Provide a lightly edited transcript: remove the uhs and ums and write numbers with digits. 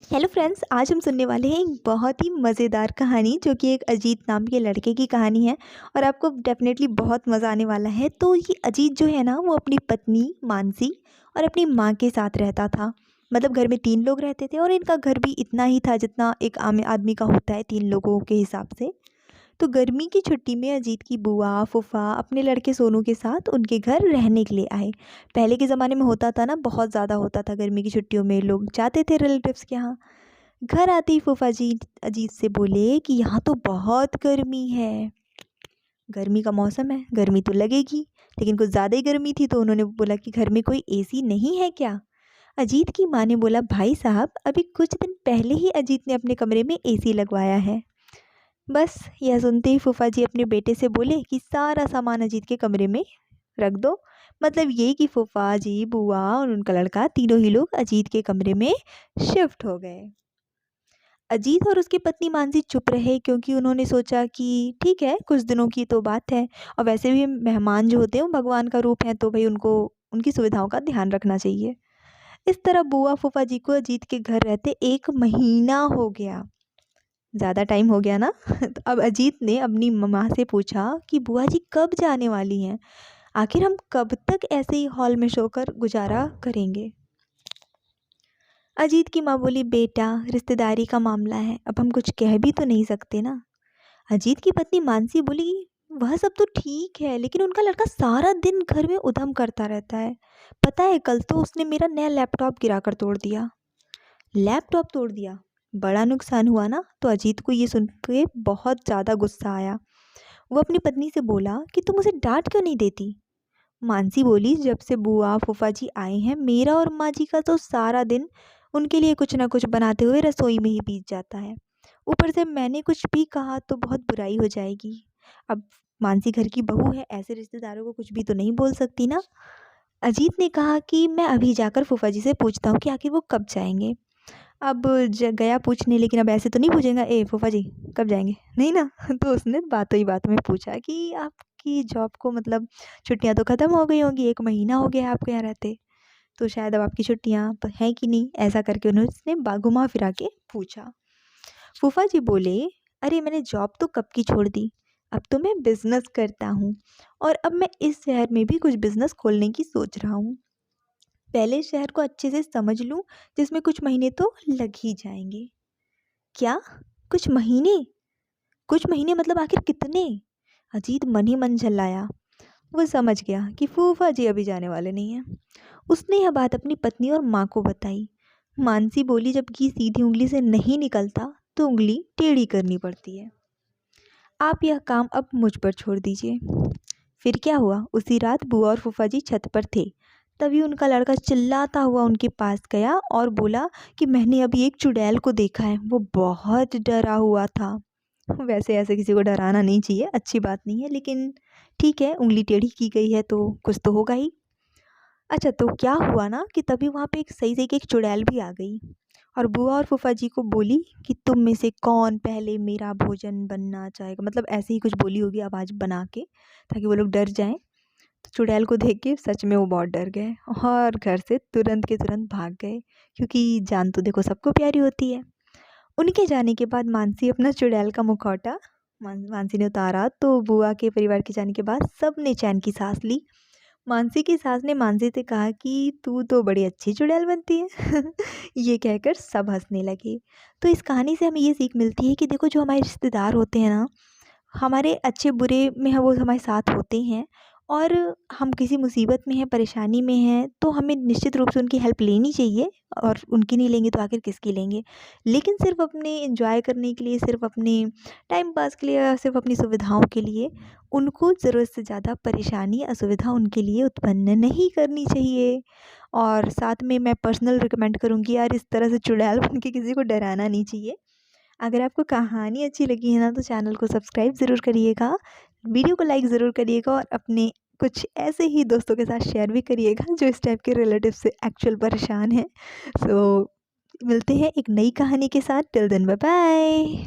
Hello friends, आज हम सुनने वाले हैं एक बहुत ही मज़ेदार कहानी जो कि एक अजीत नाम के लड़के की कहानी है। और आपको डेफिनेटली बहुत मज़ा आने वाला है। तो ये अजीत जो है ना, वो अपनी पत्नी मानसी और अपनी माँ के साथ रहता था। मतलब घर में 3 लोग रहते थे और इनका घर भी इतना ही था जितना एक आम आदमी का होता है 3 लोगों के हिसाब से। तो गर्मी की छुट्टी में अजीत की बुआ फूफा अपने लड़के सोनू के साथ उनके घर रहने के लिए आए। पहले के ज़माने में होता था ना, बहुत ज़्यादा होता था, गर्मी की छुट्टियों में लोग जाते थे रिलेटिव्स के यहाँ। घर आते ही फूफा जी अजीत से बोले कि यहाँ तो बहुत गर्मी है। गर्मी का मौसम है, गर्मी तो लगेगी। लेकिन कुछ ज़्यादा ही गर्मी थी तो उन्होंने बोला कि घर में कोई एसी नहीं है क्या? अजीत की माँ ने बोला, भाई साहब अभी कुछ दिन पहले ही अजीत ने अपने कमरे में एसी लगवाया है। बस यह सुनते ही फूफा जी अपने बेटे से बोले कि सारा सामान अजीत के कमरे में रख दो। मतलब ये कि फूफा जी, बुआ और उनका लड़का तीनों ही लोग अजीत के कमरे में शिफ्ट हो गए। अजीत और उसकी पत्नी मानसी चुप रहे क्योंकि उन्होंने सोचा कि ठीक है, कुछ दिनों की तो बात है। और वैसे भी मेहमान जो होते हैं वो भगवान का रूप है, तो भाई उनको उनकी सुविधाओं का ध्यान रखना चाहिए। इस तरह बुआ फूफा जी को अजीत के घर रहते 1 महीना हो गया। ज़्यादा टाइम हो गया ना। तो अब अजीत ने अपनी माँ से पूछा कि बुआ जी कब जाने वाली हैं? आखिर हम कब तक ऐसे ही हॉल में सोकर गुजारा करेंगे? अजीत की माँ बोली, बेटा रिश्तेदारी का मामला है, अब हम कुछ कह भी तो नहीं सकते ना। अजीत की पत्नी मानसी बोली, वह सब तो ठीक है लेकिन उनका लड़का सारा दिन घर में उधम करता रहता है। पता है, कल तो उसने मेरा नया लैपटॉप गिरा कर तोड़ दिया। लैपटॉप तोड़ दिया? बड़ा नुकसान हुआ ना। तो अजीत को ये सुन के बहुत ज़्यादा गुस्सा आया। वो अपनी पत्नी से बोला कि तुम उसे डांट क्यों नहीं देती? मानसी बोली, जब से बुआ फूफा जी आए हैं मेरा और माँ जी का तो सारा दिन उनके लिए कुछ ना कुछ बनाते हुए रसोई में ही बीत जाता है। ऊपर से मैंने कुछ भी कहा तो बहुत बुराई हो जाएगी। अब मानसी घर की बहू है, ऐसे रिश्तेदारों को कुछ भी तो नहीं बोल सकती ना। अजीत ने कहा कि मैं अभी जाकर फूफा जी से पूछता हूँ कि आखिर वो कब जाएंगे। अब गया पूछने, लेकिन अब ऐसे तो नहीं पूछेगा, ए फूफा जी कब जाएंगे, नहीं ना। तो उसने बातों ही बात में पूछा कि आपकी जॉब को मतलब छुट्टियां तो ख़त्म हो गई होंगी, 1 महीना हो गया है आपके यहाँ रहते, तो शायद अब आपकी छुट्टियां तो हैं कि नहीं, ऐसा करके उन्होंने घुमा फिरा के पूछा। फूफा जी बोले, अरे मैंने जॉब तो कब की छोड़ दी, अब तो मैं बिज़नेस करता हूँ। और अब मैं इस शहर में भी कुछ बिज़नेस खोलने की सोच रहा हूँ। पहले शहर को अच्छे से समझ लूँ, जिसमें कुछ महीने तो लग ही जाएंगे। क्या? कुछ महीने? कुछ महीने मतलब आखिर कितने? अजीत मन ही मन झल्लाया। वो समझ गया कि फूफा जी अभी जाने वाले नहीं हैं। उसने यह बात अपनी पत्नी और माँ को बताई। मानसी बोली, जब घी सीधी उंगली से नहीं निकलता तो उंगली टेढ़ी करनी पड़ती है। आप यह काम अब मुझ पर छोड़ दीजिए। फिर क्या हुआ, उसी रात बुआ और फूफा जी छत पर थे। तभी उनका लड़का चिल्लाता हुआ उनके पास गया और बोला कि मैंने अभी एक चुड़ैल को देखा है, वो बहुत डरा हुआ था। वैसे ऐसे किसी को डराना नहीं चाहिए, अच्छी बात नहीं है, लेकिन ठीक है, उंगली टेढ़ी की गई है तो कुछ तो होगा ही। अच्छा, तो क्या हुआ ना कि तभी वहाँ पे एक सही से एक चुड़ैल भी आ गई और बुआ और फूफा जी को बोली कि तुम में से कौन पहले मेरा भोजन बनना चाहेगा। मतलब ऐसे ही कुछ बोली होगी आवाज़ बना के, ताकि वो लोग डर जाएं। तो चुड़ैल को देख के सच में वो बहुत डर गए और घर से तुरंत के तुरंत भाग गए, क्योंकि जान तो देखो सबको प्यारी होती है। उनके जाने के बाद मानसी अपना चुड़ैल का मुखौटा मानसी ने उतारा, तो बुआ के परिवार के जाने के बाद सब ने चैन की सांस ली। मानसी की सास ने मानसी से कहा कि तू तो बड़ी अच्छी चुड़ैल बनती है। ये कहकर सब हंसने लगे। तो इस कहानी से हमें ये सीख मिलती है कि देखो, जो हमारे रिश्तेदार होते हैं ना, हमारे अच्छे बुरे में वो हमारे साथ होते हैं। और हम किसी मुसीबत में हैं, परेशानी में हैं, तो हमें निश्चित रूप से उनकी हेल्प लेनी चाहिए। और उनकी नहीं लेंगे तो आखिर किसकी लेंगे। लेकिन सिर्फ अपने एंजॉय करने के लिए, सिर्फ अपने टाइम पास के लिए या सिर्फ अपनी सुविधाओं के लिए उनको ज़रूरत से ज़्यादा परेशानी असुविधा उनके लिए उत्पन्न नहीं करनी चाहिए। और साथ में मैं पर्सनल रिकमेंड करूँगी, यार इस तरह से चुड़ैल बन के किसी को डराना नहीं चाहिए। अगर आपको कहानी अच्छी लगी है ना, तो चैनल को सब्सक्राइब ज़रूर करिएगा, वीडियो को लाइक ज़रूर करिएगा और अपने कुछ ऐसे ही दोस्तों के साथ शेयर भी करिएगा जो इस टाइप के रिलेटिव से एक्चुअल परेशान हैं। सो मिलते हैं एक नई कहानी के साथ। Till then bye bye.